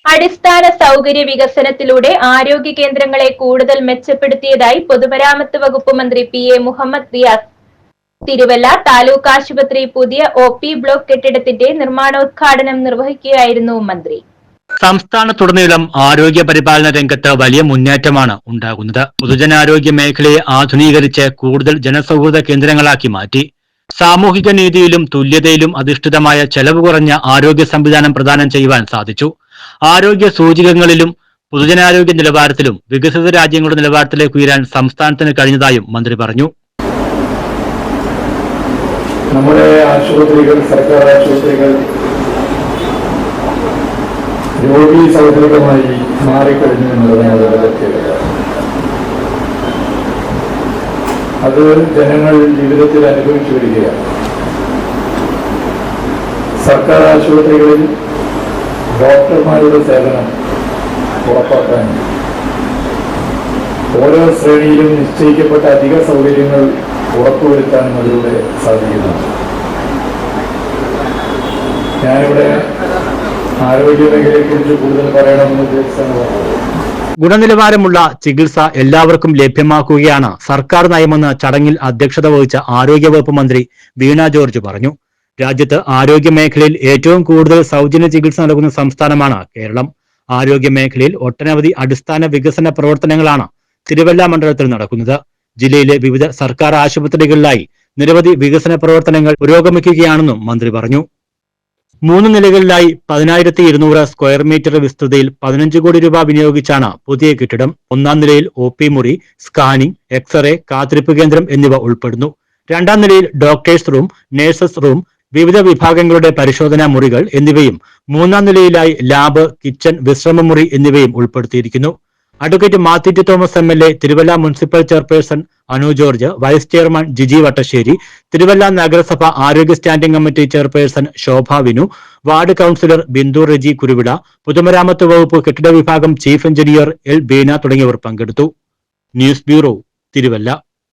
അടിസ്ഥാന സൗകര്യ വികസനത്തിലൂടെ ആരോഗ്യ കേന്ദ്രങ്ങളെ കൂടുതൽ മെച്ചപ്പെടുത്തിയതായി പൊതുമരാമത്ത് വകുപ്പ് മന്ത്രി PA മുഹമ്മദ് റിയാസ്. തിരുവല്ല താലൂക്ക് ആശുപത്രി പുതിയ OP ബ്ലോക്ക് കെട്ടിടത്തിന്റെ നിർമ്മാണോദ്ഘാടനം നിർവഹിക്കുകയായിരുന്നു മന്ത്രി. സംസ്ഥാനത്തുടനീളം ആരോഗ്യ പരിപാലന രംഗത്ത് വലിയ മുന്നേറ്റമാണ് ഉണ്ടാകുന്നത്. പൊതുജനാരോഗ്യ മേഖലയെ ആധുനീകരിച്ച് കൂടുതൽ ജനസൗഹൃദ കേന്ദ്രങ്ങളാക്കി മാറ്റി. സാമൂഹിക നീതിയിലും തുല്യതയിലും അധിഷ്ഠിതമായ ചെലവ് കുറഞ്ഞ ആരോഗ്യ സംവിധാനം പ്രദാനം ചെയ്യുവാൻ സാധിച്ചു. ആരോഗ്യ സൂചികകളിലും പൊതുജനാരോഗ്യ നിലവാരത്തിലും വികസിത രാജ്യങ്ങളുടെ നിലവാരത്തിലേക്ക് ഉയരാൻ സംസ്ഥാനത്തിന് കഴിഞ്ഞതായും മന്ത്രി പറഞ്ഞു. നമ്മുടെ ആശുപത്രികൾ, സർക്കാർ ആശുപത്രികൾ രോഗി സൗഹൃദമായി മാറിക്കഴിഞ്ഞു എന്നുള്ളതാണ് അതിന്റെ പ്രത്യേകത. അത് ജനങ്ങൾ ജീവിതത്തിൽ അനുഭവിച്ചു വരികയാണ്. സർക്കാർ ആശുപത്രികളിൽ ഡോക്ടർമാരുടെ സേവനം ഉറപ്പാക്കാൻ ഓരോ ശ്രേണിയിലും നിശ്ചയിക്കപ്പെട്ട അധിക സൗകര്യങ്ങൾ ഉറപ്പുവരുത്താനും അതിലൂടെ സാധിക്കുന്നുണ്ട്. ഞാനിവിടെ ആരോഗ്യ മേഖലയെക്കുറിച്ച് കൂടുതൽ പറയണമെന്ന് ഉദ്ദേശിച്ചാണ്. ഗുണനിലവാരമുള്ള ചികിത്സ എല്ലാവർക്കും ലഭ്യമാക്കുകയാണ് സർക്കാർ നയമെന്ന് ചടങ്ങിൽ അധ്യക്ഷത വഹിച്ച ആരോഗ്യവകുപ്പ് മന്ത്രി വീണ ജോർജ് പറഞ്ഞു. രാജ്യത്ത് ആരോഗ്യ മേഖലയിൽ ഏറ്റവും കൂടുതൽ സൗജന്യ ചികിത്സ നൽകുന്ന സംസ്ഥാനമാണ് കേരളം. ആരോഗ്യ മേഖലയിൽ ഒട്ടനവധി അടിസ്ഥാന വികസന പ്രവർത്തനങ്ങളാണ് തിരുവല്ല മണ്ഡലത്തിൽ നടക്കുന്നത്. ജില്ലയിലെ വിവിധ സർക്കാർ ആശുപത്രികളിലായി നിരവധി വികസന പ്രവർത്തനങ്ങൾ പുരോഗമിക്കുകയാണെന്നും മന്ത്രി പറഞ്ഞു. 3 നിലകളിലായി 10,200 സ്ക്വയർ മീറ്റർ വിസ്തൃതിയിൽ 15 കോടി രൂപ വിനിയോഗിച്ചാണ് പുതിയ കെട്ടിടം. 1-ാം നിലയിൽ OP മുറി, സ്കാനിംഗ്, എക്സ്റേ, കാത്തിരിപ്പ് കേന്ദ്രം എന്നിവ ഉൾപ്പെടുന്നു. 2-ാം നിലയിൽ ഡോക്ടേഴ്സ് റൂം, നഴ്സസ് റൂം, വിവിധ വിഭാഗങ്ങളുടെ പരിശോധനാ മുറികൾ എന്നിവയും 3-ാം നിലയിലായി ലാബ്, കിച്ചൺ, വിശ്രമമുറി എന്നിവയും ഉൾപ്പെടുത്തിയിരിക്കുന്നു. Advocate Mathew Thomas MLA, Thiruvalla municipal chairperson Anu George, vice chairman Jiji Vattasseri, Thiruvalla നഗരസഭ ആരോഗ്യ standing committee chairperson Shobha Vinu, ward councillor Bindu Reji Kuruvida, പൊതുമരാമത്ത് വകുപ്പ് കെട്ടിട വിഭാഗം ചീഫ് എഞ്ചിനീയർ L ബീന തുടങ്ങിയവർ പങ്കെടുത്തു. News bureau, Thiruvalla.